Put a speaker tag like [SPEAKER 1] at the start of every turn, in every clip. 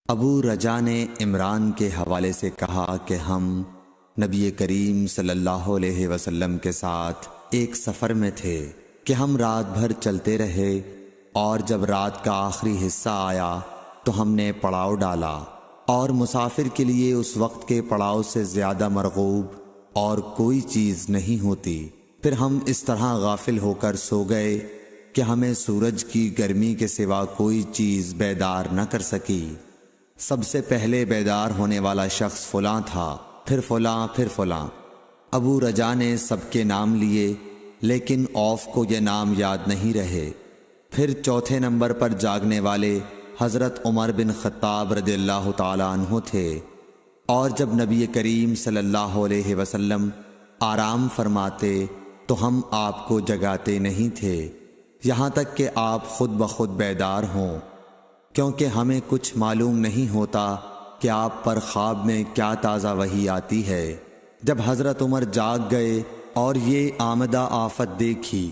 [SPEAKER 1] ابو رجا نے عمران کے حوالے سے کہا کہ ہم نبی کریم صلی اللہ علیہ وسلم کے ساتھ ایک سفر میں تھے کہ ہم رات بھر چلتے رہے، اور جب رات کا آخری حصہ آیا تو ہم نے پڑاؤ ڈالا، اور مسافر کے لیے اس وقت کے پڑاؤ سے زیادہ مرغوب اور کوئی چیز نہیں ہوتی۔ پھر ہم اس طرح غافل ہو کر سو گئے کہ ہمیں سورج کی گرمی کے سوا کوئی چیز بیدار نہ کر سکی۔ سب سے پہلے بیدار ہونے والا شخص فلاں تھا، پھر فلاں، پھر فلاں۔ ابو رجا نے سب کے نام لیے، لیکن اوف کو یہ نام یاد نہیں رہے۔ پھر چوتھے نمبر پر جاگنے والے حضرت عمر بن خطاب رضی اللہ تعالیٰ عنہ تھے، اور جب نبی کریم صلی اللہ علیہ وسلم آرام فرماتے تو ہم آپ کو جگاتے نہیں تھے، یہاں تک کہ آپ خود بخود بیدار ہوں، کیونکہ ہمیں کچھ معلوم نہیں ہوتا کہ آپ پر خواب میں کیا تازہ وحی آتی ہے۔ جب حضرت عمر جاگ گئے اور یہ آمدہ آفت دیکھی،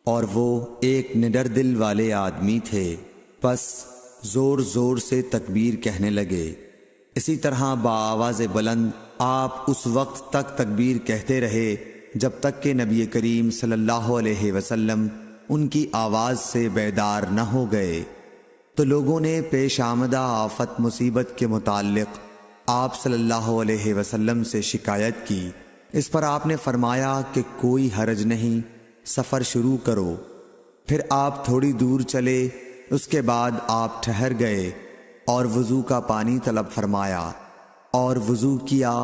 [SPEAKER 1] اور وہ ایک نڈر دل والے آدمی تھے، بس زور زور سے تکبیر کہنے لگے۔ اسی طرح بآواز بلند آپ اس وقت تک تکبیر کہتے رہے جب تک کہ نبی کریم صلی اللہ علیہ وسلم ان کی آواز سے بیدار نہ ہو گئے۔ تو لوگوں نے پیش آمدہ آفت مصیبت کے متعلق آپ صلی اللہ علیہ وسلم سے شکایت کی۔ اس پر آپ نے فرمایا کہ کوئی حرج نہیں، سفر شروع کرو۔ پھر آپ تھوڑی دور چلے، اس کے بعد آپ ٹھہر گئے اور وضو کا پانی طلب فرمایا، اور وضو کیا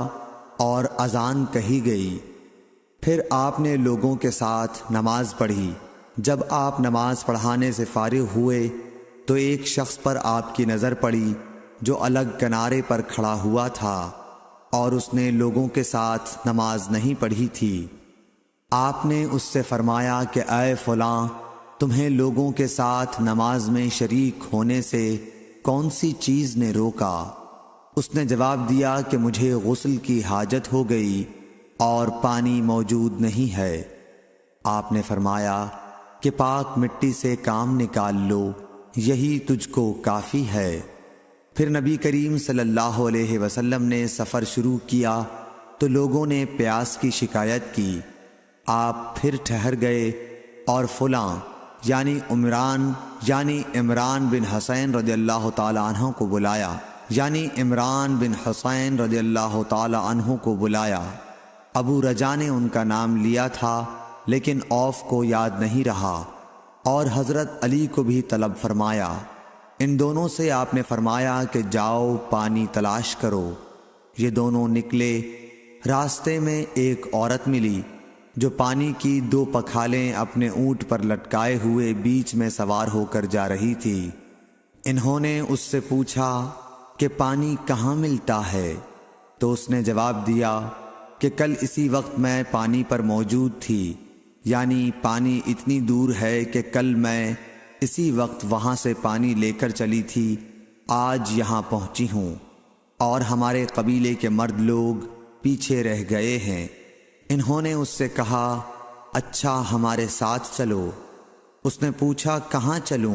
[SPEAKER 1] اور اذان کہی گئی۔ پھر آپ نے لوگوں کے ساتھ نماز پڑھی۔ جب آپ نماز پڑھانے سے فارغ ہوئے تو ایک شخص پر آپ کی نظر پڑی جو الگ کنارے پر کھڑا ہوا تھا، اور اس نے لوگوں کے ساتھ نماز نہیں پڑھی تھی۔ آپ نے اس سے فرمایا کہ اے فلاں، تمہیں لوگوں کے ساتھ نماز میں شریک ہونے سے کون سی چیز نے روکا؟ اس نے جواب دیا کہ مجھے غسل کی حاجت ہو گئی اور پانی موجود نہیں ہے۔ آپ نے فرمایا کہ پاک مٹی سے کام نکال لو، یہی تجھ کو کافی ہے۔ پھر نبی کریم صلی اللہ علیہ وسلم نے سفر شروع کیا تو لوگوں نے پیاس کی شکایت کی۔ آپ پھر ٹھہر گئے اور فلاں یعنی عمران بن حسین رضی اللہ تعالی عنہ کو بلایا۔ ابو رجا نے ان کا نام لیا تھا، لیکن اوف کو یاد نہیں رہا، اور حضرت علی کو بھی طلب فرمایا۔ ان دونوں سے آپ نے فرمایا کہ جاؤ پانی تلاش کرو۔ یہ دونوں نکلے۔ راستے میں ایک عورت ملی جو پانی کی 2 پکھالیں اپنے اونٹ پر لٹکائے ہوئے بیچ میں سوار ہو کر جا رہی تھی۔ انہوں نے اس سے پوچھا کہ پانی کہاں ملتا ہے؟ تو اس نے جواب دیا کہ کل اسی وقت میں پانی پر موجود تھی، یعنی پانی اتنی دور ہے کہ کل میں اسی وقت وہاں سے پانی لے کر چلی تھی، آج یہاں پہنچی ہوں، اور ہمارے قبیلے کے مرد لوگ پیچھے رہ گئے ہیں۔ انہوں نے اس سے کہا اچھا ہمارے ساتھ چلو۔ اس نے پوچھا کہاں چلوں؟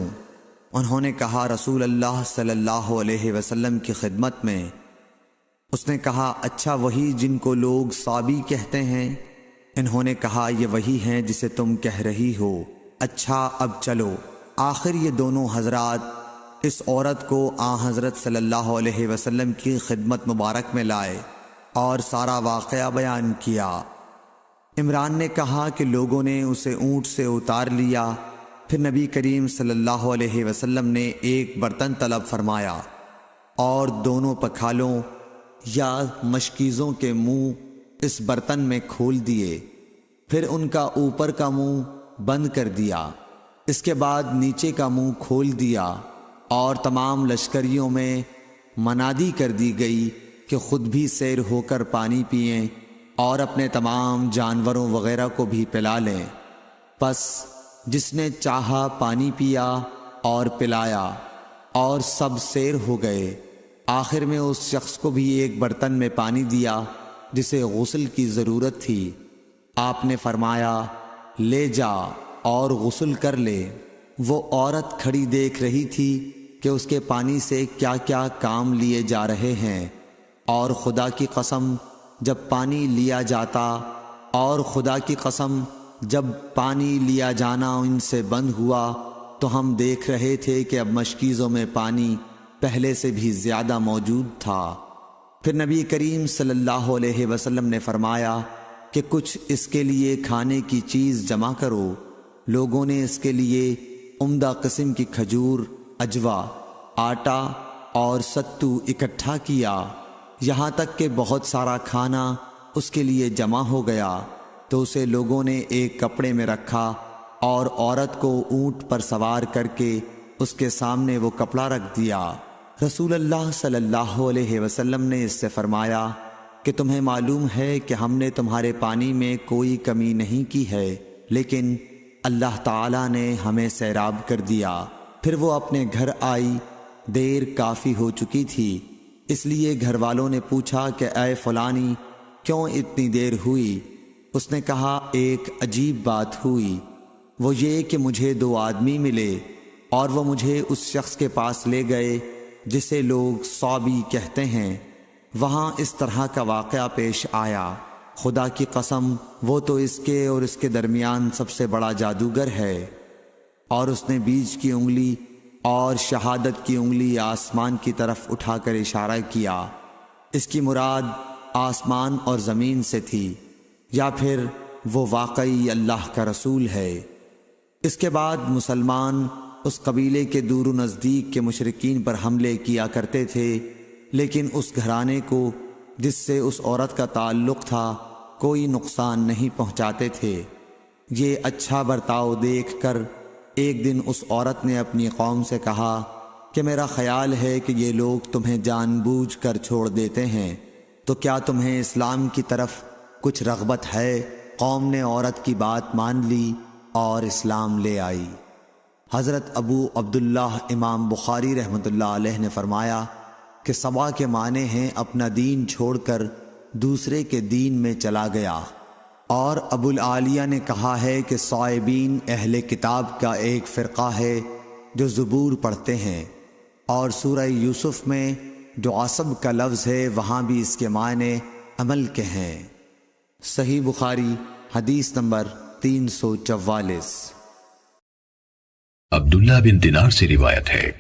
[SPEAKER 1] انہوں نے کہا رسول اللہ صلی اللہ علیہ وسلم کی خدمت میں۔ اس نے کہا اچھا وہی جن کو لوگ صابی کہتے ہیں؟ انہوں نے کہا یہ وہی ہیں جسے تم کہہ رہی ہو۔ اچھا اب چلو۔ آخر یہ دونوں حضرات اس عورت کو حضرت صلی اللہ علیہ وسلم کی خدمت مبارک میں لائے اور سارا واقعہ بیان کیا۔ عمران نے کہا کہ لوگوں نے اسے اونٹ سے اتار لیا۔ پھر نبی کریم صلی اللہ علیہ وسلم نے ایک برتن طلب فرمایا اور دونوں پکھالوں یا مشکیزوں کے منہ اس برتن میں کھول دیے، پھر ان کا اوپر کا منہ بند کر دیا، اس کے بعد نیچے کا منہ کھول دیا، اور تمام لشکریوں میں منادی کر دی گئی کہ خود بھی سیر ہو کر پانی پئیں اور اپنے تمام جانوروں وغیرہ کو بھی پلا لیں۔ پس جس نے چاہا پانی پیا اور پلایا، اور سب سیر ہو گئے۔ آخر میں اس شخص کو بھی ایک برتن میں پانی دیا جسے غسل کی ضرورت تھی۔ آپ نے فرمایا لے جا اور غسل کر لے۔ وہ عورت کھڑی دیکھ رہی تھی کہ اس کے پانی سے کیا کیا کام لیے جا رہے ہیں، اور خدا کی قسم جب پانی لیا جاتا اور خدا کی قسم جب پانی لیا جانا ان سے بند ہوا تو ہم دیکھ رہے تھے کہ اب مشکیزوں میں پانی پہلے سے بھی زیادہ موجود تھا۔ پھر نبی کریم صلی اللہ علیہ وسلم نے فرمایا کہ کچھ اس کے لیے کھانے کی چیز جمع کرو۔ لوگوں نے اس کے لیے عمدہ قسم کی کھجور، اجوا، آٹا اور ستو اکٹھا کیا، یہاں تک کہ بہت سارا کھانا اس کے لیے جمع ہو گیا، تو اسے لوگوں نے ایک کپڑے میں رکھا اور عورت کو اونٹ پر سوار کر کے اس کے سامنے وہ کپڑا رکھ دیا۔ رسول اللہ صلی اللہ علیہ وسلم نے اس سے فرمایا کہ تمہیں معلوم ہے کہ ہم نے تمہارے پانی میں کوئی کمی نہیں کی ہے، لیکن اللہ تعالیٰ نے ہمیں سیراب کر دیا۔ پھر وہ اپنے گھر آئی، دیر کافی ہو چکی تھی، اس لیے گھر والوں نے پوچھا کہ اے فلانی کیوں اتنی دیر ہوئی؟ اس نے کہا ایک عجیب بات ہوئی، وہ یہ کہ مجھے 2 آدمی ملے اور وہ مجھے اس شخص کے پاس لے گئے جسے لوگ صابی کہتے ہیں۔ وہاں اس طرح کا واقعہ پیش آیا، خدا کی قسم وہ تو اس کے اور اس کے درمیان سب سے بڑا جادوگر ہے۔ اور اس نے بیچ کی انگلی اور شہادت کی انگلی آسمان کی طرف اٹھا کر اشارہ کیا۔ اس کی مراد آسمان اور زمین سے تھی، یا پھر وہ واقعی اللہ کا رسول ہے۔ اس کے بعد مسلمان اس قبیلے کے دور و نزدیک کے مشرکین پر حملے کیا کرتے تھے، لیکن اس گھرانے کو جس سے اس عورت کا تعلق تھا کوئی نقصان نہیں پہنچاتے تھے۔ یہ اچھا برتاؤ دیکھ کر ایک دن اس عورت نے اپنی قوم سے کہا کہ میرا خیال ہے کہ یہ لوگ تمہیں جان بوجھ کر چھوڑ دیتے ہیں، تو کیا تمہیں اسلام کی طرف کچھ رغبت ہے؟ قوم نے عورت کی بات مان لی اور اسلام لے آئی۔ حضرت ابو عبداللہ امام بخاری رحمۃ اللہ علیہ نے فرمایا کہ سبا کے معنی ہیں اپنا دین چھوڑ کر دوسرے کے دین میں چلا گیا، اور ابو العالیہ نے کہا ہے کہ صائبین اہل کتاب کا ایک فرقہ ہے جو زبور پڑھتے ہیں، اور سورہ یوسف میں جو عصب کا لفظ ہے وہاں بھی اس کے معنی عمل کے ہیں۔ صحیح بخاری حدیث نمبر 344۔
[SPEAKER 2] عبداللہ بن دینار سے روایت ہے،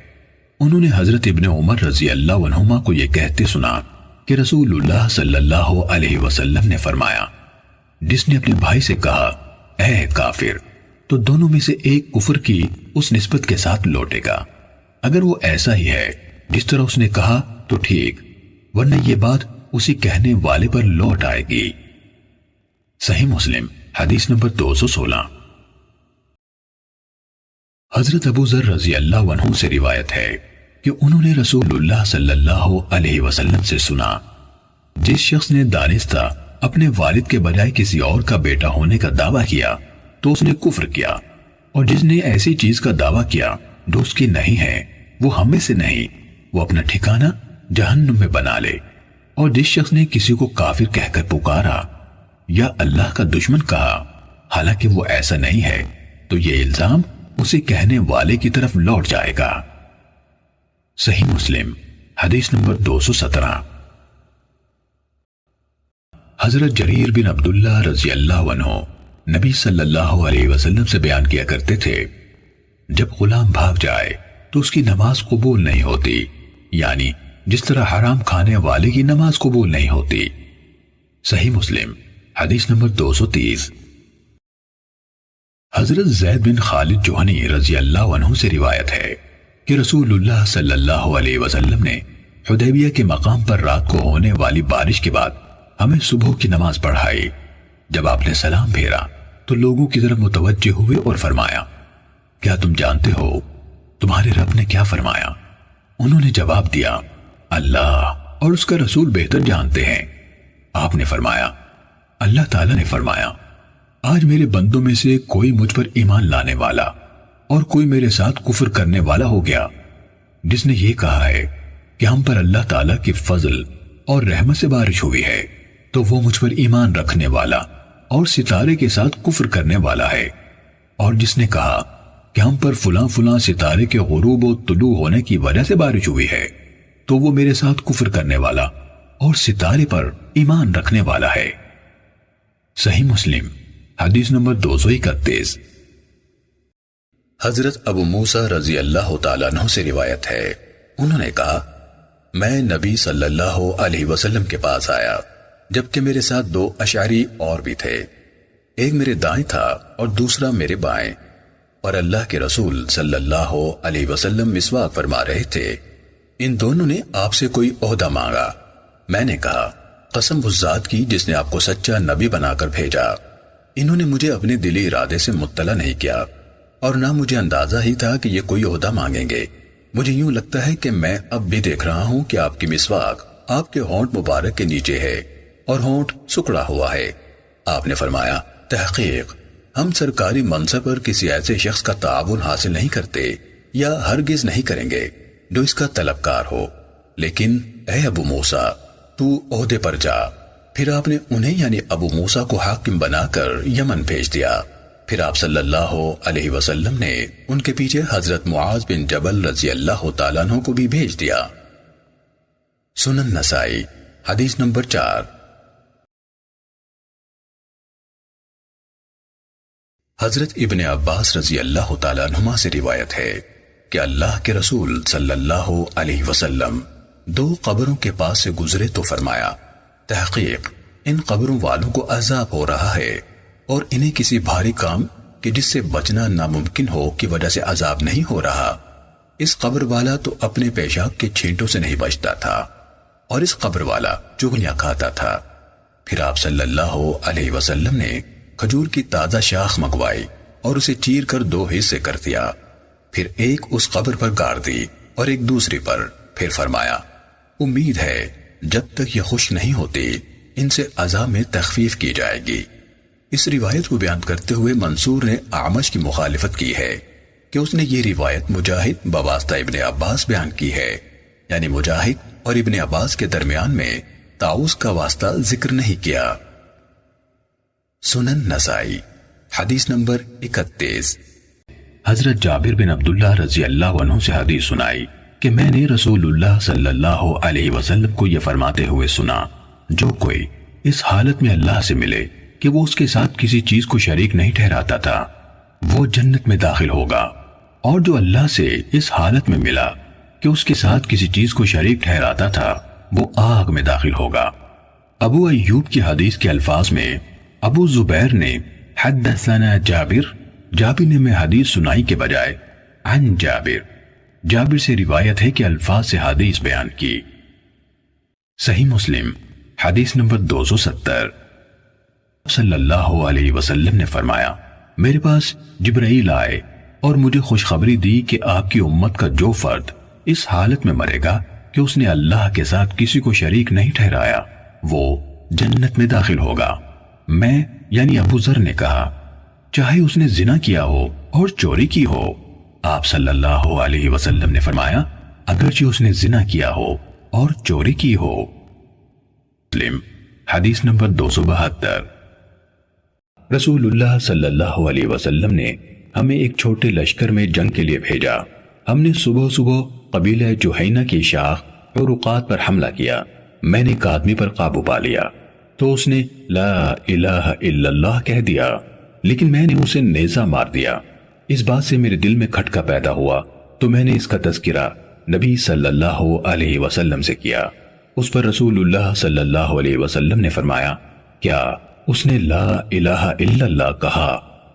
[SPEAKER 2] انہوں نے حضرت ابن عمر رضی اللہ عنہما کو یہ کہتے سنا کہ رسول اللہ صلی اللہ علیہ وسلم نے فرمایا، جس نے اپنے بھائی سے کہا اے کافر، تو دونوں میں سے ایک کفر کی اس نسبت کے ساتھ لوٹے گا۔ اگر وہ ایسا ہی ہے جس طرح اس نے کہا تو ٹھیک، ورنہ یہ بات اسی کہنے والے پر لوٹ آئے گی۔ صحیح مسلم حدیث نمبر 216۔ حضرت ابو ذر رضی اللہ عنہ سے روایت ہے کہ انہوں نے رسول اللہ صلی اللہ علیہ وسلم سے سنا، جس شخص نے دانستہ اپنے والد کے بجائے کسی اور کا بیٹا ہونے کا دعویٰ کیا تو اس نے کفر کیا، اور جس نے ایسی چیز کا دعویٰ کیا جو اس کی نہیں ہے وہ ہم میں سے نہیں، وہ اپنا ٹھکانہ جہنم میں بنا لے۔ اور جس شخص نے کسی کو کافر کہہ کر پکارا یا اللہ کا دشمن کہا حالانکہ وہ ایسا نہیں ہے، تو یہ الزام اسے کہنے والے کی طرف لوٹ جائے گا۔ صحیح مسلم حدیث نمبر 217۔ حضرت جریر بن عبداللہ رضی اللہ عنہ نبی صلی اللہ علیہ وسلم سے بیان کیا کرتے تھے، جب غلام بھاگ جائے تو اس کی نماز قبول نہیں ہوتی، یعنی جس طرح حرام کھانے والے کی نماز قبول نہیں ہوتی۔ صحیح مسلم حدیث نمبر 230۔ حضرت زید بن خالد جوہنی رضی اللہ عنہ سے روایت ہے کہ رسول اللہ صلی اللہ علیہ وسلم نے حدیبیہ کے مقام پر رات کو ہونے والی بارش کے بعد ہمیں صبح کی نماز پڑھائی۔ جب آپ نے سلام پھیرا تو لوگوں کی طرف متوجہ ہوئے اور فرمایا، کیا تم جانتے ہو تمہارے رب نے کیا فرمایا؟ انہوں نے جواب دیا، اللہ اور اس کا رسول بہتر جانتے ہیں۔ آپ نے فرمایا، اللہ تعالیٰ نے فرمایا، آج میرے بندوں میں سے کوئی مجھ پر ایمان لانے والا اور کوئی میرے ساتھ کفر کرنے والا ہو گیا۔ جس نے یہ کہا ہے کہ ہم پر اللہ تعالیٰ کی فضل اور رحمت سے بارش ہوئی ہے، تو وہ مجھ پر ایمان رکھنے والا اور ستارے کے ساتھ کفر کرنے والا ہے۔ اور جس نے کہا کہ ہم پر فلاں فلاں ستارے کے غروب و طلوع ہونے کی وجہ سے بارش ہوئی ہے، تو وہ میرے ساتھ کفر کرنے والا اور ستارے پر ایمان رکھنے والا ہے۔ صحیح مسلم حدیث نمبر 231۔ حضرت ابو موسیٰ رضی اللہ تعالیٰ عنہ سے روایت ہے، انہوں نے کہا میں نبی صلی اللہ علیہ وسلم کے پاس آیا جبکہ میرے ساتھ 2 اشعری اور بھی تھے، ایک میرے دائیں تھا اور دوسرا میرے بائیں، اور اللہ کے رسول صلی اللہ علیہ وسلم مسواک فرما رہے تھے۔ ان دونوں نے آپ سے کوئی عہدہ مانگا۔ میں نے کہا قسم اس ذات کی جس نے آپ کو سچا نبی بنا کر بھیجا، انہوں نے مجھے اپنے دلی ارادے سے مطلع نہیں کیا اور نہ مجھے اندازہ ہی تھا کہ یہ کوئی عہدہ مانگیں گے۔ مجھے یوں لگتا ہے کہ میں اب بھی دیکھ رہا ہوں کہ آپ کی مسواک آپ کے ہونٹ مبارک کے نیچے ہے اور ہونٹ سکڑا ہوا ہے۔ آپ نے فرمایا تحقیق ہم سرکاری منصب پر کسی ایسے شخص کا تعاون حاصل نہیں کرتے یا ہرگز نہیں کریں گے جو اس کا طلبکار ہو، لیکن اے ابو موسیٰ تو عہدے پر جا۔ پھر آپ نے انہیں یعنی ابو موسیٰ کو حاکم بنا کر یمن بھیج دیا۔ پھر آپ صلی اللہ علیہ وسلم نے ان کے پیچھے حضرت معاذ بن جبل رضی اللہ تعالیٰ عنہ کو بھی بھیج دیا۔ سنن نسائی حدیث نمبر 4۔ حضرت ابن عباس رضی اللہ تعالیٰ عنہما سے روایت ہے کہ اللہ کے رسول صلی اللہ علیہ وسلم 2 قبروں کے پاس سے گزرے تو فرمایا تحقیق ان قبروں والوں کو عذاب ہو رہا ہے اور انہیں کسی بھاری کام کہ جس سے بچنا ناممکن ہو کی وجہ سے عذاب نہیں ہو رہا۔ اس قبر والا تو اپنے پیشاب کے چھینٹوں سے نہیں بچتا تھا اور اس قبر والا چغلیاں کھاتا تھا۔ پھر آپ صلی اللہ علیہ وسلم نے کھجور کی تازہ شاخ منگوائی اور اسے چیر کر 2 حصے کر دیا، پھر ایک اس قبر پر گاڑ دی اور ایک دوسری پر، پھر فرمایا امید ہے جب تک یہ خشک نہیں ہوتی ان سے عذاب میں تخفیف کی جائے گی۔ اس روایت کو بیان کرتے ہوئے منصور نے اعمش کی مخالفت کی ہے کہ اس نے یہ روایت مجاہد بواسطہ ابن عباس بیان کی ہے، یعنی مجاہد اور ابن عباس کے درمیان میں طاؤس کا واسطہ ذکر نہیں کیا۔ سنن نسائی حدیث نمبر 31۔ حضرت جابر بن عبداللہ رضی اللہ عنہ سے حدیث سنائی کہ میں نے رسول اللہ صلی اللہ علیہ وسلم کو یہ فرماتے ہوئے سنا جو کوئی اس حالت میں اللہ سے ملے کہ وہ اس کے ساتھ کسی چیز کو شریک نہیں ٹھہراتا تھا وہ جنت میں داخل ہوگا، اور جو اللہ سے اس حالت میں ملا کہ اس کے ساتھ کسی چیز کو شریک ٹھہراتا تھا وہ آگ میں داخل ہوگا۔ ابو ایوب کی حدیث کے الفاظ میں ابو زبیر نے حدثنا جابر نے میں حدیث سنائی کے بجائے عن جابر سے روایت ہے کہ الفاظ سے حدیث بیان کی۔ صحیح مسلم حدیث نمبر 270۔ صلی اللہ علیہ وسلم نے فرمایا میرے پاس جبرائیل آئے اور مجھے خوشخبری دی کہ آپ کی امت کا جو فرد اس حالت میں مرے گا کہ اس نے اللہ کے ساتھ کسی کو شریک نہیں ٹھہرایا وہ جنت میں داخل ہوگا۔ میں یعنی ابو ذر نے کہا چاہے اس نے زنا کیا ہو اور چوری کی ہو؟ آپ صلی اللہ علیہ وسلم نے فرمایا اگرچہ اس نے زنا کیا ہو اور چوری کی ہو۔ مسلم حدیث نمبر 272۔ رسول اللہ صلی اللہ علیہ وسلم نے ہمیں ایک چھوٹے لشکر میں جنگ کے لیے بھیجا۔ ہم نے صبح صبح قبیلہ جوہینہ کی شاخ عروقات پر حملہ کیا۔ میں نے ایک آدمی پر قابو پا لیا تو اس نے لا الہ الا اللہ کہہ دیا، لیکن میں نے اسے نیزہ مار دیا۔ اس بات سے میرے دل میں کھٹکا پیدا ہوا تو میں نے اس کا تذکرہ نبی صلی اللہ علیہ وسلم سے کیا۔ اس پر رسول اللہ صلی اللہ علیہ وسلم نے فرمایا کیا اس نے لا الہ الا اللہ کہا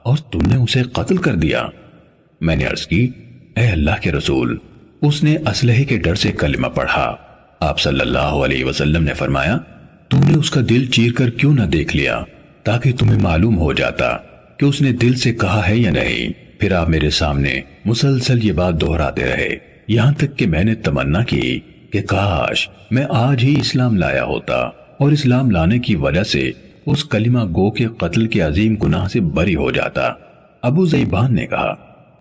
[SPEAKER 2] اور تم نے اسے قتل کر دیا؟ میں نے عرض کی اے اللہ کے رسول اس نے اسلحے کے ڈر سے کلمہ پڑھا۔ آپ صلی اللہ علیہ وسلم نے فرمایا تم نے اس کا دل چیر کر کیوں نہ دیکھ لیا تاکہ تمہیں معلوم ہو جاتا کہ اس نے دل سے کہا ہے یا نہیں۔ پھر آپ میرے سامنے مسلسل یہ بات دہراتے رہے یہاں تک کہ میں نے تمنا کی کہ کاش میں آج ہی اسلام لایا ہوتا اور اسلام لانے کی وجہ سے اس کلمہ گو کے قتل کے عظیم گناہ سے بری ہو جاتا۔ ابو زیبان نے کہا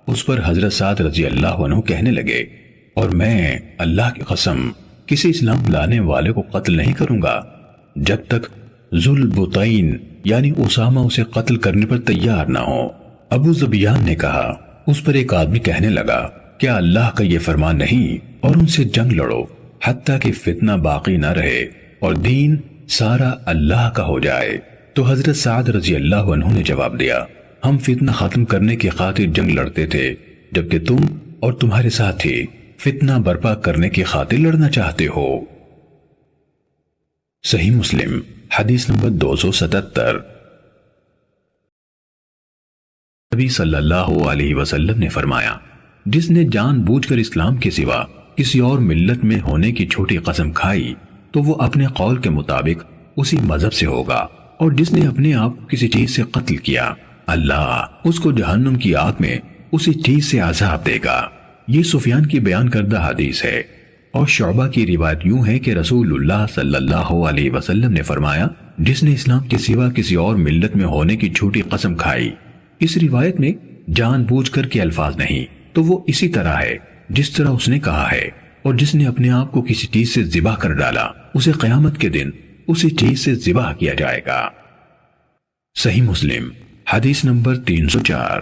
[SPEAKER 2] اس پر حضرت سعد رضی اللہ عنہ کہنے لگے اور میں اللہ کی قسم کسی اسلام لانے والے کو قتل نہیں کروں گا جب تک ذوالبطین یعنی اسامہ اسے قتل کرنے پر تیار نہ ہو۔ ابو زبیان نے کہا اس پر ایک آدمی کہنے لگا، کیا اللہ کا یہ فرمان نہیں اور ان سے جنگ لڑو حتیٰ کہ فتنہ باقی نہ رہے اور دین سارا اللہ کا ہو جائے؟ تو حضرت سعد رضی اللہ عنہ نے جواب دیا، ہم فتنہ ختم کرنے کی خاطر جنگ لڑتے تھے، جبکہ تم اور تمہارے ساتھی فتنہ برپا کرنے کی خاطر لڑنا چاہتے ہو۔ صحیح مسلم حدیث نمبر 277۔ نبی صلی اللہ علیہ وسلم نے فرمایا، جس نے جان بوجھ کر اسلام کے سوا کسی اور ملت میں ہونے کی جھوٹی قسم کھائی تو وہ اپنے قول کے مطابق اسی مذہب سے ہوگا، اور جس نے اپنے آپ کو کسی چیز سے قتل کیا اللہ اس کو جہنم کی آگ میں اسی چیز سے عذاب دے گا۔ یہ سفیان کی بیان کردہ حدیث ہے، اور شعبہ کی روایت یوں ہے کہ رسول اللہ صلی اللہ علیہ وسلم نے فرمایا، جس نے اسلام کے سوا کسی اور ملت میں ہونے کی جھوٹی قسم کھائی۔ اس روایت میں جان بوجھ کر کے الفاظ نہیں، تو وہ اسی طرح ہے جس طرح اس نے کہا ہے، اور جس نے اپنے آپ کو کسی چیز سے ذبح کر ڈالا اسے قیامت کے دن اسی چیز سے ذبح کیا جائے گا۔ صحیح مسلم حدیث نمبر 304۔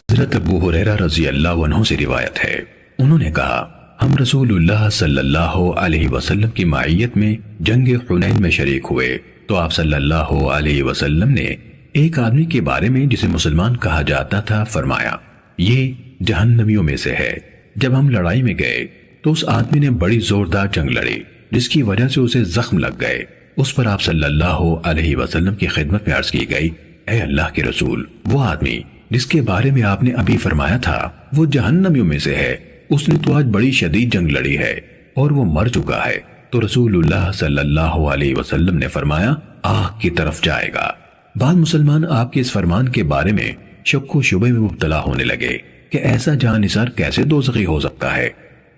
[SPEAKER 2] حضرت ابو ہریرہ رضی اللہ عنہ سے روایت ہے، انہوں نے کہا، ہم رسول اللہ صلی اللہ علیہ وسلم کی معیت میں جنگ حنین میں شریک ہوئے تو آپ صلی اللہ علیہ وسلم نے ایک آدمی کے بارے میں جسے مسلمان کہا جاتا تھا فرمایا، یہ جہنمیوں میں سے ہے۔ جب ہم لڑائی میں گئے تو اس آدمی نے بڑی زوردار جنگ لڑی جس کی وجہ سے اسے زخم لگ گئے۔ اس پر آپ صلی اللہ علیہ وسلم کی خدمت میں عرض کی گئی، اے اللہ کے رسول، وہ آدمی جس کے بارے میں آپ نے ابھی فرمایا تھا وہ جہنمیوں میں سے ہے، اس نے تو آج بڑی شدید جنگ لڑی ہے اور وہ مر چکا ہے۔ تو رسول اللہ صلی اللہ علیہ وسلم نے فرمایا، آگ کی طرف جائے گا۔ بعض مسلمان آپ کے اس فرمان کے بارے میں شک و شبے میں مبتلا ہونے لگے کہ ایسا جان نثار کیسے دوزخی ہو سکتا ہے۔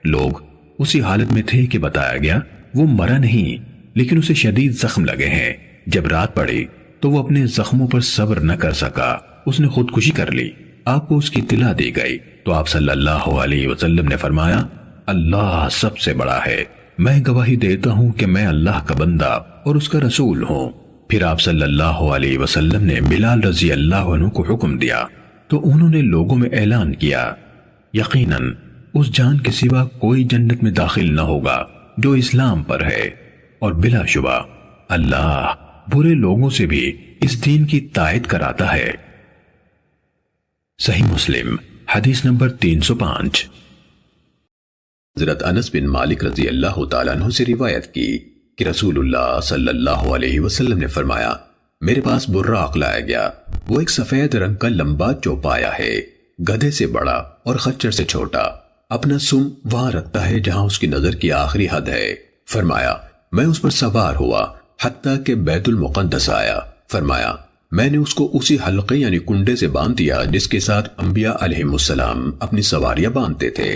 [SPEAKER 2] لوگ اسی حالت میں تھے کہ بتایا گیا وہ مرا نہیں لیکن اسے شدید زخم لگے ہیں۔ جب رات پڑی تو وہ اپنے زخموں پر صبر نہ کر سکا، اس نے خودکشی کر لی۔ آپ کو اس کی اطلاع دی گئی تو آپ صلی اللہ علیہ وسلم نے فرمایا، اللہ سب سے بڑا ہے، میں گواہی دیتا ہوں کہ میں اللہ کا بندہ اور اس کا رسول ہوں۔ پھر آپ صلی اللہ علیہ وسلم نے بلال رضی اللہ عنہ کو حکم دیا تو انہوں نے لوگوں میں اعلان کیا، یقیناً اس جان کے سوا کوئی جنت میں داخل نہ ہوگا جو اسلام پر ہے، اور بلا شبہ اللہ برے لوگوں سے بھی اس دین کی تائید کراتا ہے۔ صحیح مسلم حدیث نمبر 305۔ حضرت انس بن مالک رضی اللہ تعالیٰ عنہ سے روایت کی کہ رسول اللہ صلی اللہ علیہ وسلم نے فرمایا، میرے پاس براق لایا گیا، وہ ایک سفید رنگ کا لمبا چوپایا ہے، گدھے سے بڑا اور خچر سے چھوٹا، اپنا سم وہاں رکھتا ہے جہاں اس کی نظر کی آخری حد ہے۔ فرمایا، میں اس پر سوار ہوا حتیٰ کہ بیت المقدس آیا۔ فرمایا، میں نے اس کو اسی حلقے یعنی کنڈے سے باندھ دیا جس کے ساتھ انبیاء علیہ السلام اپنی سواریاں باندھتے تھے۔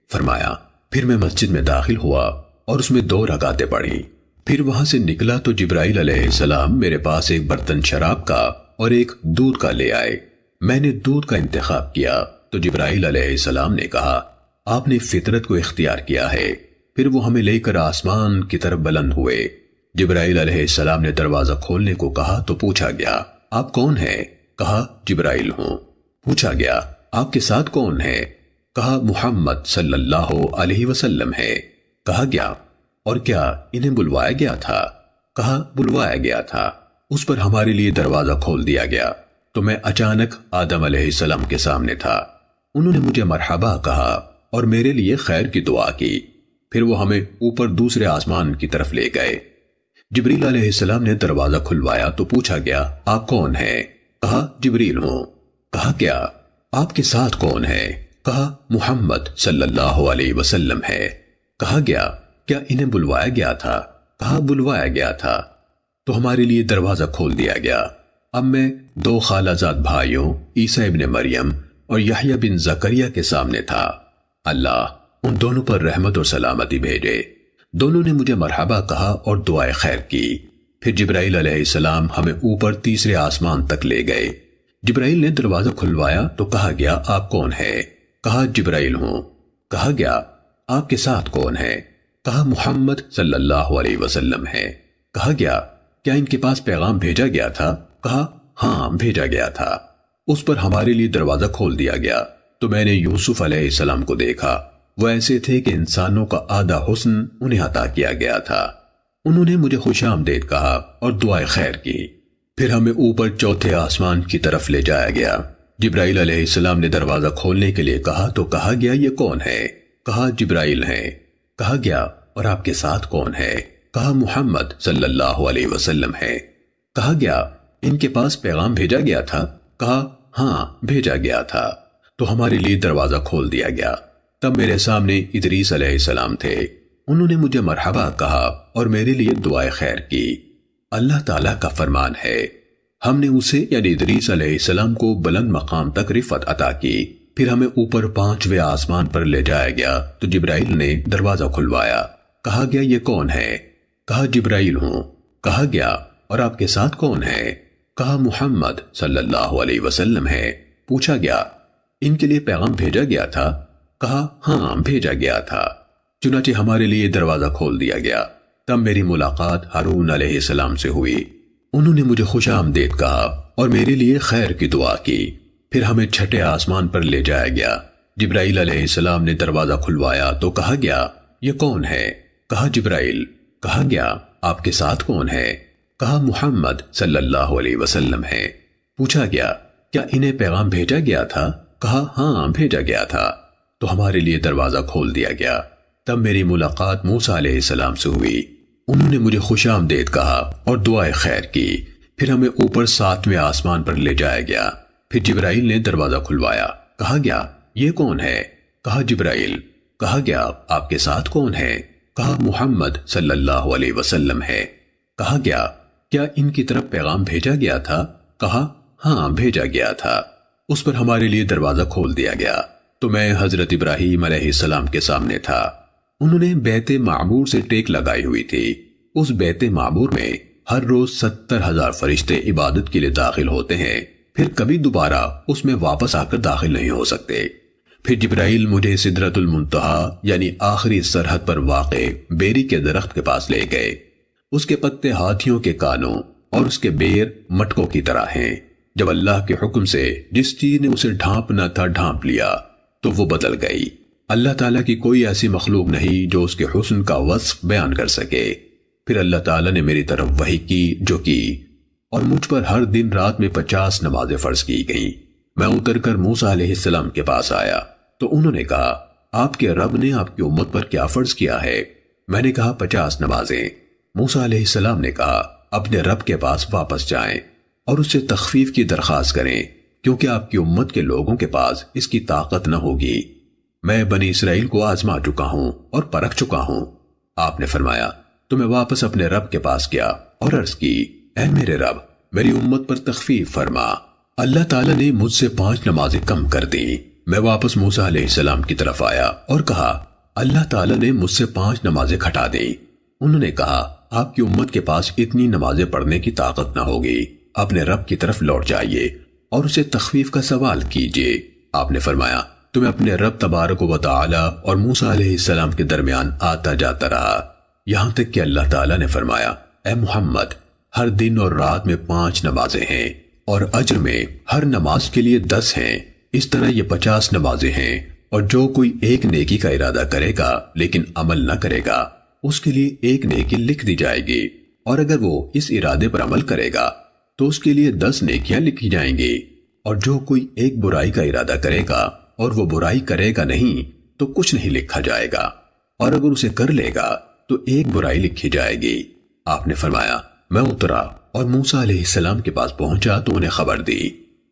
[SPEAKER 2] فرمایا، پھر میں مسجد میں داخل ہوا اور اس میں 2 رکعتیں پڑھی۔ پھر وہاں سے نکلا تو جبرائیل علیہ السلام میرے پاس ایک برتن شراب کا اور ایک دودھ کا لے آئے۔ میں نے دودھ کا انتخاب کیا تو جبرائیل علیہ السلام نے کہا، آپ نے فطرت کو اختیار کیا ہے۔ پھر وہ ہمیں لے کر آسمان کی طرف بلند ہوئے۔ جبرائیل علیہ السلام نے دروازہ کھولنے کو کہا تو پوچھا گیا، آپ کون ہیں؟ کہا، جبرائیل ہوں۔ پوچھا گیا، آپ کے ساتھ کون ہے؟ کہا، محمد صلی اللہ علیہ وسلم ہے۔ کہا گیا، اور کیا انہیں بلوایا گیا تھا؟ کہا، بلوایا گیا تھا۔ اس پر ہمارے لیے دروازہ کھول دیا گیا تو میں اچانک آدم علیہ السلام کے سامنے تھا۔ انہوں نے مجھے مرحبا کہا اور میرے لیے خیر کی دعا کی۔ پھر وہ ہمیں اوپر دوسرے آسمان کی طرف لے گئے۔ جبریل علیہ السلام نے دروازہ کھلوایا تو پوچھا گیا، آپ کون ہیں؟ کہا، جبریل ہوں۔ کہا گیا، آپ کے ساتھ کون ہے؟ کہا، محمد صلی اللہ علیہ وسلم ہے۔ کہا گیا، کیا انہیں بلوایا گیا تھا؟ کہا، بلوایا گیا تھا۔ تو ہمارے لیے دروازہ کھول دیا گیا۔ اب میں 2 خالہ زاد بھائیوں عیسیٰ ابن مریم اور یحییٰ بن زکریا کے سامنے تھا۔ اللہ ان دونوں پر رحمت اور سلامتی بھیجے۔ دونوں نے مجھے مرحبا کہا اور دعائے خیر کی۔ پھر جبرائیل علیہ السلام ہمیں اوپر تیسرے آسمان تک لے گئے۔ جبرائیل نے دروازہ کھلوایا تو کہا گیا، آپ کون ہے؟ کہا، جبرائیل ہوں۔ کہا گیا، آپ کے ساتھ کون ہے؟ کہا، محمد صلی اللہ علیہ وسلم ہے۔ کہا گیا، کیا ان کے پاس پیغام بھیجا گیا تھا؟ کہا، ہاں بھیجا گیا تھا۔ اس پر ہمارے لیے دروازہ کھول دیا گیا تو میں نے یوسف علیہ السلام کو دیکھا۔ وہ ایسے تھے کہ انسانوں کا آدھا حسن انہیں عطا کیا گیا تھا۔ انہوں نے مجھے خوش آمدید کہا اور دعائے خیر کی۔ پھر ہمیں اوپر چوتھے آسمان کی طرف لے جایا گیا۔ جبرائیل علیہ السلام نے دروازہ کھولنے کے لیے کہا تو کہا گیا یہ کون ہے؟ کہا جبرائیل ہیں۔ کہا گیا اور آپ کے ساتھ کون ہے؟ کہا محمد صلی اللہ علیہ وسلم ہے۔ کہا گیا ان کے پاس پیغام بھیجا گیا تھا؟ کہا ہاں بھیجا گیا تھا۔ تو ہمارے لیے دروازہ کھول دیا گیا۔ تب میرے سامنے ادریس علیہ السلام تھے۔ انہوں نے مجھے مرحبا کہا اور میرے لیے دعائے خیر کی۔ اللہ تعالیٰ کا فرمان ہے، ہم نے اسے یعنی ادریس علیہ السلام کو بلند مقام تک رفعت عطا کی۔ پھر ہمیں اوپر 5ویں آسمان پر لے جایا گیا تو جبرائیل نے دروازہ کھلوایا۔ کہا گیا یہ کون ہے؟ کہا جبرائیل ہوں۔ کہا گیا اور آپ کے ساتھ کون ہے؟ کہا محمد صلی اللہ علیہ وسلم ہے۔ پوچھا گیا ان کے لیے پیغام بھیجا گیا تھا؟ کہا ہاں بھیجا گیا تھا۔ چنانچہ ہمارے لیے دروازہ کھول دیا گیا۔ تب میری ملاقات ہارون علیہ السلام سے ہوئی۔ انہوں نے مجھے خوش آمدید کہا اور میرے لیے خیر کی دعا کی۔ پھر ہمیں چھٹے آسمان پر لے جایا گیا۔ جبرائیل علیہ السلام نے دروازہ کھلوایا تو کہا گیا یہ کون ہے؟ کہا جبرائیل۔ کہا گیا آپ کے ساتھ کون ہے؟ کہا محمد صلی اللہ علیہ وسلم ہے۔ پوچھا گیا کیا انہیں پیغام بھیجا گیا تھا؟ کہا ہاں بھیجا گیا تھا۔ تو ہمارے لیے دروازہ کھول دیا گیا۔ تب میری ملاقات موسیٰ علیہ السلام سے ہوئی۔ انہوں نے مجھے خوش آمدید کہا اور دعائے خیر کی۔ پھر ہمیں اوپر 7ویں آسمان پر لے جایا گیا۔ پھر جبرائیل نے دروازہ کھلوایا۔ کہا گیا یہ کون ہے؟ کہا جبرائیل۔ کہا گیا آپ کے ساتھ کون ہے؟ کہا محمد صلی اللہ علیہ وسلم ہے۔ کہا گیا کیا ان کی طرف پیغام بھیجا گیا تھا؟ کہا ہاں بھیجا گیا تھا۔ اس پر ہمارے لیے دروازہ کھول دیا گیا تو میں حضرت ابراہیم علیہ السلام کے سامنے تھا۔ انہوں نے بیت معمور سے ٹیک لگائی ہوئی تھی۔ اس بیت معمور میں ہر روز 70,000 فرشتے عبادت کے لیے داخل ہوتے ہیں، پھر کبھی دوبارہ اس میں واپس آ کر داخل نہیں ہو سکتے۔ پھر جبرائیل مجھے سدرۃ المنتہا یعنی آخری سرحد پر واقع بیری کے درخت کے پاس لے گئے۔ اس کے پتے ہاتھیوں کے کانوں اور اس کے بیر مٹکوں کی طرح ہیں۔ جب اللہ کے حکم سے جس چیز نے اسے ڈھانپنا تھا ڈھانپ لیا تو وہ بدل گئی۔ اللہ تعالیٰ کی کوئی ایسی مخلوق نہیں جو اس کے حسن کا وصف بیان کر سکے۔ پھر اللہ تعالیٰ نے میری طرف وحی کی جو کی، اور مجھ پر ہر دن رات میں 50 نمازیں فرض کی گئیں۔ میں اتر کر موسیٰ علیہ السلام کے پاس آیا تو انہوں نے کہا آپ کے رب نے آپ کی امت پر کیا فرض کیا ہے؟ میں نے کہا 50 نمازیں۔ موسیٰ علیہ السلام نے کہا اپنے رب کے پاس واپس جائیں اور اس سے تخفیف کی درخواست کریں، کیونکہ آپ کی امت کے لوگوں کے پاس اس کی طاقت نہ ہوگی۔ میں بنی اسرائیل کو آزما چکا ہوں اور پرکھ چکا ہوں۔ آپ نے فرمایا تو میں واپس اپنے رب کے پاس گیا اور عرض کی اے میرے رب میری امت پر تخفیف فرما۔ اللہ تعالیٰ نے مجھ سے 5 نمازیں کم کر دی۔ میں واپس موسیٰ علیہ السلام کی طرف آیا اور کہا اللہ تعالیٰ نے مجھ سے 5 نمازیں گھٹا دی۔ انہوں نے کہا آپ کی امت کے پاس اتنی نمازیں پڑھنے کی طاقت نہ ہوگی، اپنے رب کی طرف لوٹ جائیے اور اسے تخفیف کا سوال کیجیے۔ آپ نے فرمایا تو میں اپنے رب تبارک و تعالی اور موسیٰ علیہ السلام کے درمیان آتا جاتا رہا، یہاں تک کہ اللہ تعالیٰ نے فرمایا اے محمد ہر دن اور رات میں 5 نمازیں ہیں اور اجر میں ہر نماز کے لیے 10 ہیں۔ اس طرح یہ 50 نمازیں ہیں، اور جو کوئی ایک نیکی کا ارادہ کرے گا لیکن عمل نہ کرے گا اس کے لیے ایک نیکی لکھ دی جائے گی، اور اگر وہ اس ارادے پر عمل کرے گا تو اس کے لیے 10 نیکیاں لکھی جائیں گی، اور جو کوئی ایک برائی کا ارادہ کرے گا اور وہ برائی کرے گا نہیں تو کچھ نہیں لکھا جائے گا، اور اگر اسے کر لے گا تو ایک برائی لکھی جائے گی۔ آپ نے فرمایا میں اترا اور موسیٰ علیہ السلام کے پاس پہنچا تو انہیں خبر دی۔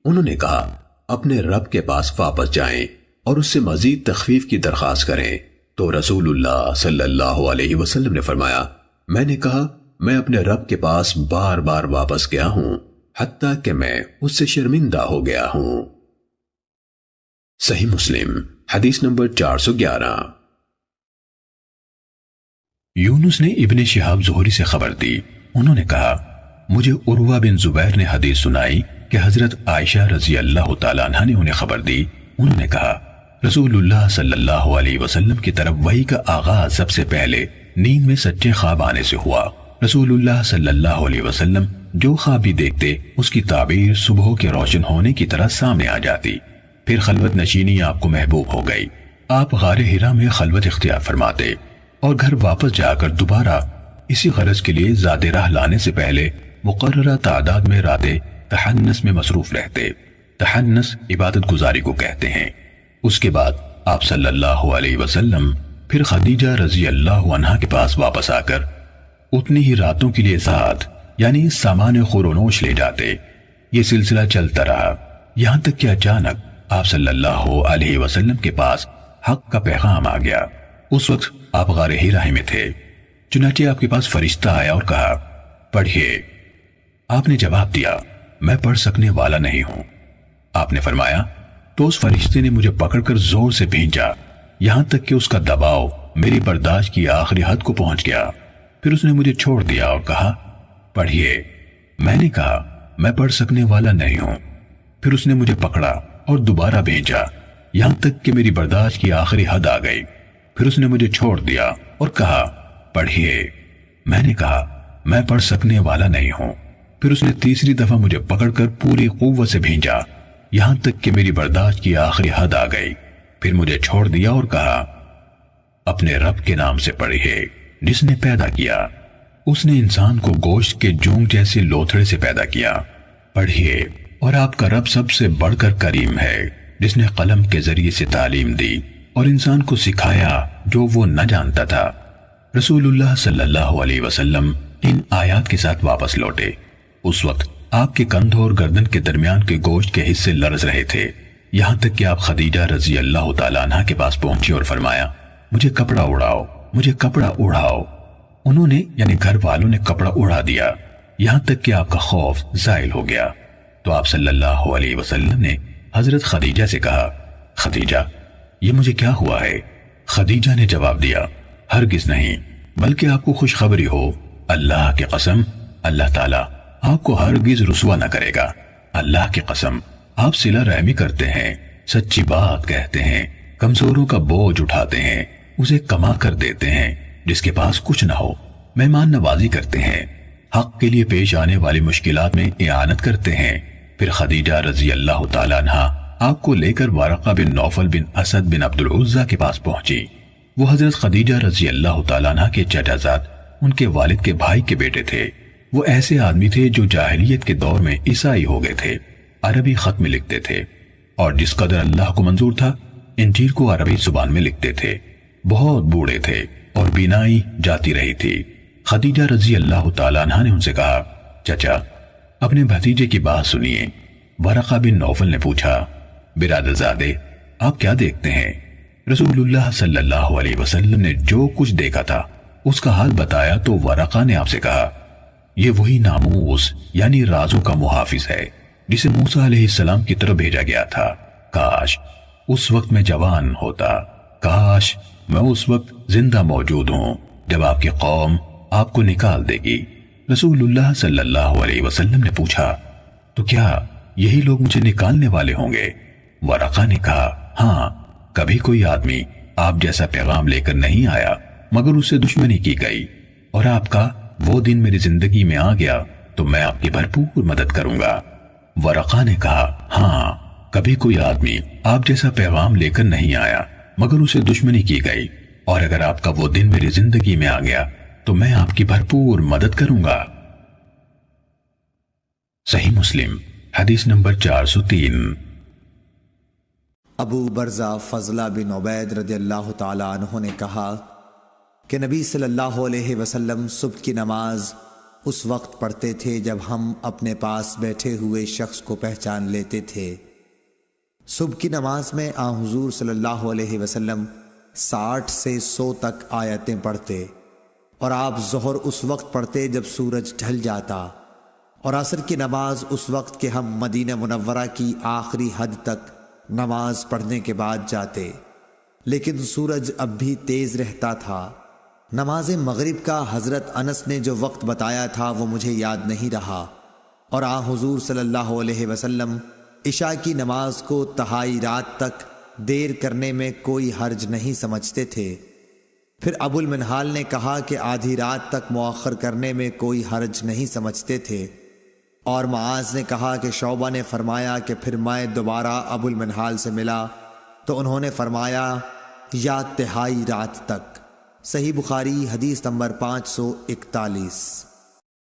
[SPEAKER 2] انہوں نے کہا اپنے رب کے پاس واپس جائیں اور اس سے مزید تخفیف کی درخواست کریں۔ تو رسول اللہ صلی اللہ علیہ وسلم نے فرمایا میں نے کہا میں اپنے رب کے پاس بار بار واپس گیا ہوں حتیٰ کہ میں اس سے شرمندہ ہو گیا ہوں۔ صحیح مسلم حدیث نمبر 411۔ یونس نے ابن شہاب زہری سے خبر دی، انہوں نے کہا مجھے عروہ بن زبیر نے حدیث سنائی کہ حضرت عائشہ رضی اللہ تعالیٰ عنہ نے انہیں خبر دی۔ انہوں نے کہا رسول اللہ صلی اللہ علیہ وسلم کی طرف وحی کا آغاز سب سے پہلے نیند میں سچے خواب آنے سے ہوا۔ رسول اللہ صلی اللہ علیہ وسلم جو خواب بھی دیکھتے اس کی تعبیر صبح کے روشن ہونے کی طرح سامنے آ جاتی۔ پھر خلوت نشینی آپ کو محبوب ہو گئی۔ آپ غار حرا میں خلوت اختیار فرماتے اور گھر واپس جا کر دوبارہ اسی غرض کے لیے زاد راہ لانے سے پہلے مقررہ تعداد میں راتیں تحنس میں مصروف رہتے۔ تحنس عبادت گزاری کو کہتے ہیں۔ اس کے بعد آپ صلی اللہ علیہ وسلم پھر خدیجہ رضی اللہ عنہا کے پاس واپس آ کر اتنی ہی راتوں کے لیے ساتھ یعنی سامان خورونوش لے جاتے۔ یہ سلسلہ چلتا رہا یہاں تک کہ اچانک آپ صلی اللہ علیہ وسلم کے پاس حق کا پیغام آ گیا۔ اس وقت آپ غار حرا میں تھے۔ چنانچہ آپ کے پاس فرشتہ آیا اور کہا پڑھیے۔ آپ نے جواب دیا میں پڑھ سکنے والا نہیں ہوں۔ آپ نے فرمایا تو اس فرشتے نے مجھے پکڑ کر زور سے بھینچا یہاں تک کہ اس کا دباؤ میری برداشت کی آخری حد کو پہنچ گیا۔ پھر اس نے مجھے چھوڑ دیا اور کہا پڑھیے۔ میں نے کہا میں پڑھ سکنے والا نہیں ہوں۔ پھر اس نے مجھے پکڑا اور دوبارہ بھیجا یہاں تک کہ میری برداشت کی آخری حد آ گئی۔ پھر اس نے مجھے چھوڑ دیا اور کہا پڑھیے۔ میں نے کہا میں پڑھ سکنے والا نہیں ہوں۔ پھر اس نے تیسری دفعہ مجھے پکڑ کر پوری قوت سے بھیجا یہاں تک کہ میری برداشت کی آخری حد آ گئی۔ پھر مجھے چھوڑ دیا اور کہا اپنے رب کے نام سے پڑھیے جس نے پیدا کیا۔ اس نے انسان کو گوشت کے جونگ جیسے لوتھڑے سے پیدا کیا۔ پڑھیے اور آپ کا رب سب سے بڑھ کر کریم ہے جس نے قلم کے ذریعے سے تعلیم دی اور انسان کو سکھایا جو وہ نہ جانتا تھا۔ رسول اللہ صلی اللہ علیہ وسلم ان آیات کے ساتھ واپس لوٹے۔ اس وقت آپ کے کندھوں اور گردن کے درمیان کے گوشت کے حصے لرز رہے تھے یہاں تک کہ آپ خدیجہ رضی اللہ تعالیٰ عنہ کے پاس پہنچی اور فرمایا مجھے کپڑا اڑاؤ، مجھے کپڑا اڑاؤ۔ انہوں نے یعنی گھر والوں نے کپڑا اڑا دیا یہاں تک کہ آپ کا خوف زائل ہو گیا۔ تو آپ صلی اللہ علیہ وسلم نے حضرت خدیجہ سے کہا خدیجہ یہ مجھے کیا ہوا ہے؟ خدیجہ نے جواب دیا ہرگز نہیں بلکہ آپ کو خوشخبری ہو، اللہ کی قسم اللہ تعالیٰ آپ کو ہرگز رسوا نہ کرے گا۔ اللہ کی قسم آپ صلہ رحمی کرتے ہیں، سچی بات کہتے ہیں، کمزوروں کا بوجھ اٹھاتے ہیں، اسے کما کر دیتے ہیں جس کے پاس کچھ نہ ہو، مہمان نوازی کرتے ہیں، حق کے لیے پیش آنے والی مشکلات میں اعانت کرتے ہیں۔ پھر خدیجہ رضی اللہ تعالیٰ عنہ آپ کو لے کر ورقہ بن نوفل بن اسد بن عبد العزہ کے پاس پہنچی۔ وہ حضرت خدیجہ رضی اللہ تعالیٰ عنہ کے چچا زاد ان کے والد کے بھائی کے بیٹے تھے۔ وہ ایسے آدمی تھے جو جاہلیت کے دور میں عیسائی ہو گئے تھے، عربی خط میں لکھتے تھے اور جس قدر اللہ کو منظور تھا انجیل کو عربی زبان میں لکھتے تھے۔ بہت بوڑھے تھے اور بینائی جاتی رہی تھی۔ خدیجہ رضی اللہ تعالیٰ عنہ نے ان سے کہا چچا اپنے بھتیجے کی بات سنیے۔ ورقہ بن نوفل نے پوچھا برادر زادے آپ کیا دیکھتے ہیں؟ رسول اللہ صلی اللہ علیہ وسلم نے جو کچھ دیکھا تھا اس کا حال بتایا تو ورقہ نے آپ سے کہا یہ وہی ناموس یعنی رازوں کا محافظ ہے جسے موسیٰ علیہ السلام کی طرف بھیجا گیا تھا۔ کاش اس وقت میں جوان ہوتا، کاش میں اس وقت زندہ موجود ہوں جب آپ کی قوم آپ کو نکال دے گی۔ رسول اللہ صلی اللہ علیہ وسلم نے پوچھا تو کیا یہی لوگ مجھے نکالنے والے ہوں گے؟ ورقہ نے کہا ہاں، کبھی کوئی آدمی آپ جیسا پیغام لے کر نہیں آیا مگر اس سے دشمنی کی گئی اور آپ کا وہ دن میری زندگی میں آ گیا تو میں آپ کی بھرپور مدد کروں گا۔ ورقہ نے کہا ہاں، کبھی کوئی آدمی آپ جیسا پیغام لے کر نہیں آیا مگر اسے دشمنی کی گئی اور اگر آپ کا وہ دن میری زندگی میں آ گیا تو میں آپ کی بھرپور مدد کروں گا۔ صحیح مسلم حدیث نمبر 403۔
[SPEAKER 1] ابو برزہ فضلہ بن عبید رضی اللہ تعالیٰ عنہ نے کہا کہ نبی صلی اللہ علیہ وسلم صبح کی نماز اس وقت پڑھتے تھے جب ہم اپنے پاس بیٹھے ہوئے شخص کو پہچان لیتے تھے۔ صبح کی نماز میں آن حضور صلی اللہ علیہ وسلم 60 سے 100 تک آیتیں پڑھتے اور آپ ظہر اس وقت پڑھتے جب سورج ڈھل جاتا اور عصر کی نماز اس وقت کہ ہم مدینہ منورہ کی آخری حد تک نماز پڑھنے کے بعد جاتے، لیکن سورج اب بھی تیز رہتا تھا۔ نماز مغرب کا حضرت انس نے جو وقت بتایا تھا وہ مجھے یاد نہیں رہا، اور آن حضور صلی اللہ علیہ وسلم عشاء کی نماز کو تہائی رات تک دیر کرنے میں کوئی حرج نہیں سمجھتے تھے۔ پھر ابو المنہال نے کہا کہ آدھی رات تک مؤخر کرنے میں کوئی حرج نہیں سمجھتے تھے۔ اور معاذ نے کہا کہ شعبہ نے فرمایا کہ پھر میں دوبارہ ابو المنہال سے ملا تو انہوں نے فرمایا یا تہائی رات تک۔ صحیح بخاری حدیث نمبر 541۔